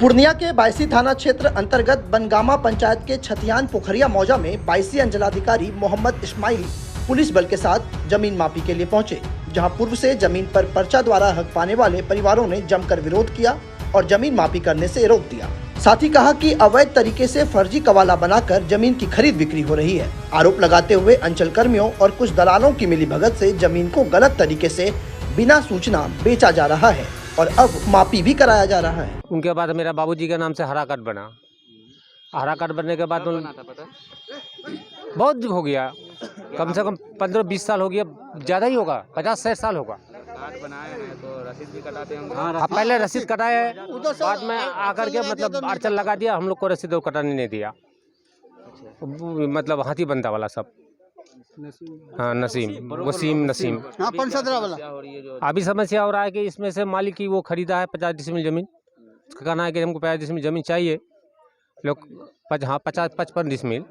पूर्णिया के बायसी थाना क्षेत्र अंतर्गत बनगामा पंचायत के छतियान पोखरिया मौजा में बायसी अंचलाधिकारी मोहम्मद इस्माइल पुलिस बल के साथ जमीन मापी के लिए पहुंचे, जहां पूर्व से जमीन पर पर्चा द्वारा हक पाने वाले परिवारों ने जमकर विरोध किया और जमीन मापी करने से रोक दिया। साथ ही कहा कि अवैध तरीके से फर्जी कवाला बनाकर जमीन की खरीद बिक्री हो रही है। आरोप लगाते हुए अंचल कर्मियों और कुछ दलालों की मिलीभगत से जमीन को गलत तरीके से बिना सूचना बेचा जा रहा है और अब मापी भी कराया जा रहा है। उनके बाद मेरा बाबूजी के नाम से हरा कार्ड बना। हरा कार्ड बनने के बाद बहुत हो गया, कम से कम 15-20 साल हो गया, ज़्यादा ही होगा, 50-60 साल होगा। कार्ड बनाए हैं तो रसीद भी कटाते होंगे। हाँ, पहले रसीद कटाए है, बाद में आकर के मतलब अड़चन लगा दिया, हम लोग को रसीद कटाने नहीं दिया। मतलब हाथी बनता वाला सब। हाँ, नसीम। हाँ, 15 वाला। अभी समस्या हो रहा है कि इसमें से मालिक की वो खरीदा है 50 डिसमिल जमीन। उसका कहना है कि हमको 50 डिसमिल जमीन चाहिए, लोग 50-55 डिसमिल।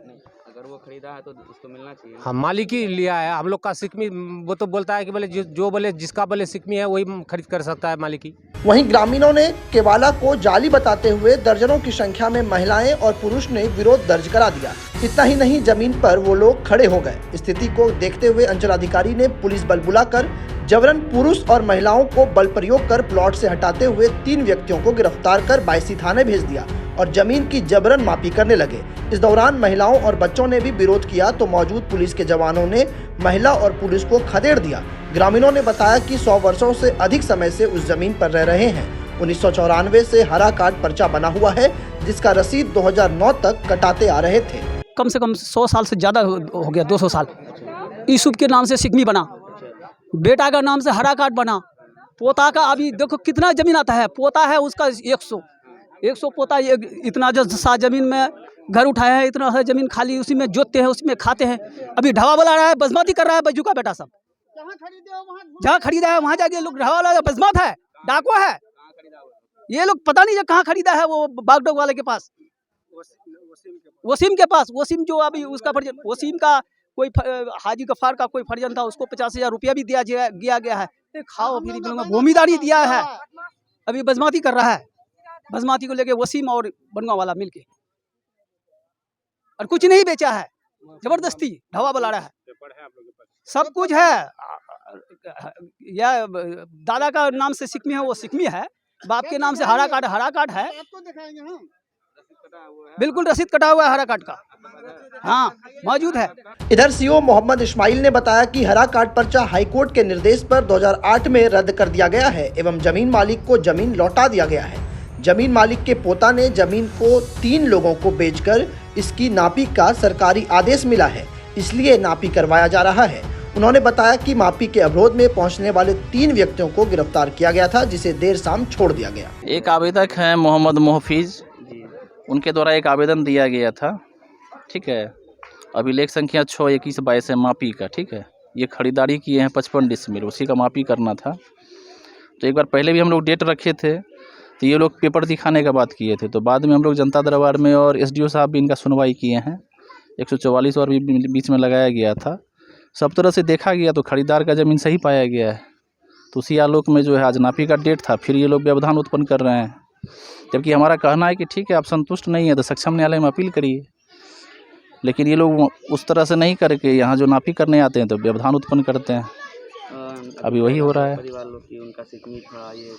अगर वो खरीदा है तो उसको मिलना चाहिए। हम मालिक ही लिया है, हम लोग का सिकमी वो तो बोलता है कि बोले जो बोले जिसका बोले सिकमी है वही खरीद कर सकता है मालिक ही। वहीं ग्रामीणों ने केवाला को जाली बताते हुए दर्जनों की संख्या में महिलाएं और पुरुष ने विरोध दर्ज करा दिया। इतना ही नहीं, जमीन पर वो लोग खड़े हो गए। स्थिति को देखते हुए अंचलाधिकारी ने पुलिस बल बुलाकर जबरन पुरुष और महिलाओं को बल प्रयोग कर प्लॉट से हटाते हुए 3 व्यक्तियों को गिरफ्तार कर बायसी थाने भेज दिया और जमीन की जबरन मापी करने लगे। इस दौरान महिलाओं और बच्चों ने भी विरोध किया तो मौजूद पुलिस के जवानों ने महिला और पुलिस को खदेड़ दिया। ग्रामीणों ने बताया कि 100 वर्षों से अधिक समय से उस जमीन पर रह रहे हैं। 1994 से हरा कार्ड पर्चा बना हुआ है, जिसका रसीद 2009 तक कटाते आ रहे थे। कम से कम 100 साल से ज़्यादा हो गया, 200 साल। यूसुफ के नाम से सिकमी बना, बेटा का नाम से हरा कार्ड बना, पोता का अभी देखो कितना जमीन आता है, पोता है उसका 100 पोता, इतना जो सा जमीन में घर उठाया है, इतना है जमीन खाली, उसी में जोतते हैं, उसी में खाते हैं। अभी ढाबा वाला रहा है, बजमाती कर रहा है बज्जू का बेटा सब। जहाँ खरीदा है वहाँ जाके लोग ढाबा वाला बजमात है, डाकुआ है। ये लोग पता नहीं कहाँ खरीदा है, वो बागडोग वाले के पास, वसीम के पास। वसीम जो अभी उसका फर्जन, वसीम का कोई हाजी गफ्फार का कोई फर्जन था, उसको 50,000 रुपया भी दिया गया है। खाओ फिर भूमिदारी दिया है, अभी बजमाती कर रहा है। बजमाती को लेके वसीम और बनगा वाला मिलके, और कुछ नहीं बेचा है, जबरदस्ती ढाबा बुला रहा है। सब कुछ है, या दादा का नाम से सिकमी है, वो सिकमी है, बाप के नाम से हरा कार्ड है। बिल्कुल रसीद कटा हुआ है हरा कार्ड का, हाँ मौजूद है। इधर सीओ मोहम्मद इस्माइल ने बताया कि हरा कार्ड पर्चा हाईकोर्ट के निर्देश पर 2008 में रद्द कर दिया गया है एवं जमीन मालिक को जमीन लौटा दिया गया है। जमीन मालिक के पोता ने जमीन को 3 लोगों को बेचकर इसकी नापी का सरकारी आदेश मिला है, इसलिए नापी करवाया जा रहा है। उन्होंने बताया कि मापी के अवरोध में पहुंचने वाले 3 व्यक्तियों को गिरफ्तार किया गया था, जिसे देर शाम छोड़ दिया गया। एक आवेदक है मोहम्मद मोहफिज, उनके द्वारा एक आवेदन दिया गया था, ठीक है। अभिलेख संख्या 62122 है मापी का, ठीक है। ये खरीदारी किए हैं 55 डिसमिल, उसी का मापी करना था। तो एक बार पहले भी हम लोग डेट रखे थे, तो ये लोग पेपर दिखाने का बात किए थे। तो बाद में हम लोग जनता दरबार में और एसडीओ साहब भी इनका सुनवाई किए हैं। 144 और भी बीच में लगाया गया था। सब तरह से देखा गया तो खरीदार का ज़मीन सही पाया गया है। तो उसी आलोक में जो है आज नापी का डेट था, फिर ये लोग व्यवधान उत्पन्न कर रहे हैं। जबकि हमारा कहना है कि ठीक है, आप संतुष्ट नहीं है तो सक्षम न्यायालय में अपील करिए, लेकिन ये लोग उस तरह से नहीं करके यहाँ जो नापी करने आते हैं तो व्यवधान उत्पन्न करते हैं। अभी वही हो रहा है। परिवार लोग की उनका सिकमी था, ये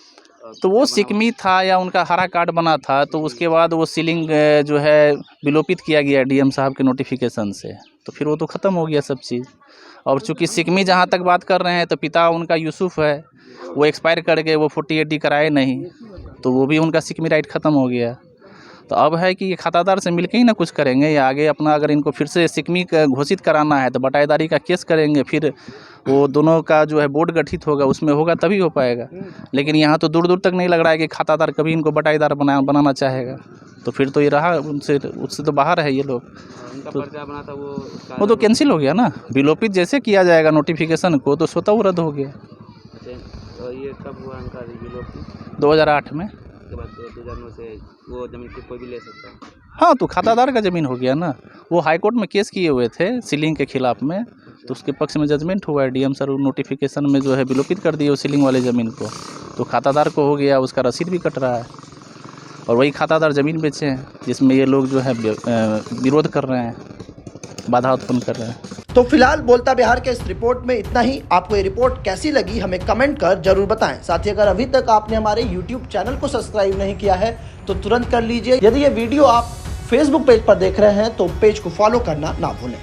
तो वो सिकमी था या उनका हरा कार्ड बना था, तो उसके बाद वो सीलिंग जो है विलोपित किया गया डीएम साहब के नोटिफिकेशन से, तो फिर वो तो ख़त्म हो गया सब चीज़। और चूँकि सिकमी जहाँ तक बात कर रहे हैं तो पिता उनका यूसुफ है, वो एक्सपायर कर गए, वो 48D कराए नहीं, तो वो भी उनका सिकमी राइट ख़त्म हो गया। तो अब है कि ये खातादार से मिलके ही ना कुछ करेंगे, या आगे अपना अगर इनको फिर से सिकमी घोषित कराना है तो बटाईदारी का केस करेंगे, फिर वो दोनों का जो है बोर्ड गठित होगा, उसमें होगा तभी हो पाएगा। लेकिन यहाँ तो दूर दूर तक नहीं लग रहा है कि खातादार कभी इनको बटाईदार बनाना चाहेगा। तो फिर तो ये रहा उससे तो बाहर है ये लोग। उनका पर्चा बना था वो तो कैंसिल हो गया ना, विलोपित जैसे किया जाएगा नोटिफिकेशन को, तो स्वतः वो रद्द हो गया। तो ये कब हुआ उनका विलोपित? 2008 में। उसके बाद 2009 से वो जमीन कोई भी ले सकता है। हाँ, तो खातादार का ज़मीन हो गया ना। वो हाई कोर्ट में केस किए हुए थे सीलिंग के खिलाफ में, तो उसके पक्ष में जजमेंट हुआ है। डीएम सर नोटिफिकेशन में जो है विलोपित कर दिए वो सीलिंग वाले ज़मीन को, तो खातादार को हो गया, उसका रसीद भी कट रहा है। और वही खातादार ज़मीन बेचे हैं, जिसमें ये लोग जो है विरोध कर रहे हैं, बाधा उत्पन्न कर रहे हैं। तो फिलहाल बोलता बिहार के इस रिपोर्ट में इतना ही। आपको ये रिपोर्ट कैसी लगी हमें कमेंट कर जरूर बताएं। साथ ही अगर अभी तक आपने हमारे YouTube चैनल को सब्सक्राइब नहीं किया है तो तुरंत कर लीजिए। यदि ये वीडियो आप Facebook पेज पर देख रहे हैं तो पेज को फॉलो करना ना भूलें।